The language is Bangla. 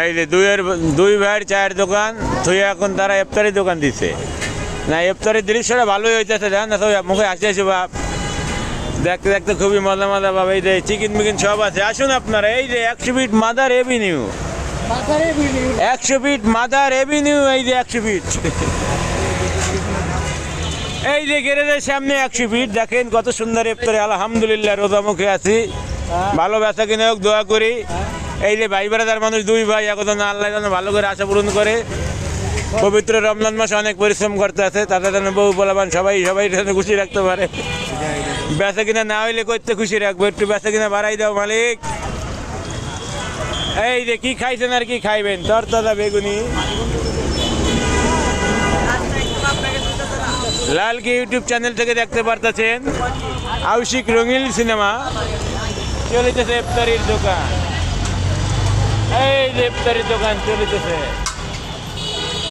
এই যে দুই ভাইয়ের চায়ের দোকান তুই এখন তারা ইফতারি দোকান দিছে না। ইফতারির দৃশ্যটা ভালোই হইতেছে, জান না তো মুখে আসে আসে বাপ, দেখতে দেখতে খুবই মজা মজা বাবা। এই যে চিকেন মিকেন সব আছে, আসুন আপনারা। এই যে 100 feet Mother Avenue, 100 feet Mother Avenue, এই যে 100 ফিট, এই যে গ্যারেজের সামনে 100 ফিট। দেখেন কত সুন্দর ইফতারি, আলহামদুলিল্লাহ রোজা মুখে আছি, ভালো ব্যথা কিনে হোক দোয়া করি। এই যে ভাই বেড়াদার মানুষ, দুই ভাই এখন আল্লাহ যেন ভালো করে আশা পূরণ করে। পবিত্র রমজান মাসে অনেক পরিশ্রম করতে আছে, তাদের যেন বউ পোলাপান সবাই যেন খুশি রাখতে পারে। বেচা কিনা না হইলে করতে খুশি রাখবো, একটু বেচা কিনা বাড়াই দাও মালিক। এই যে কি খাইছেন আর কি খাইবেন, তরতাজা বেগুনি। লালকে ইউটিউব চ্যানেল থেকে দেখতে পারতেছেন, আউশিক রঙিন সিনেমা চলিতেছে ইফতারির দোকান। এই যে ইফতারির দোকান চলিতেছে।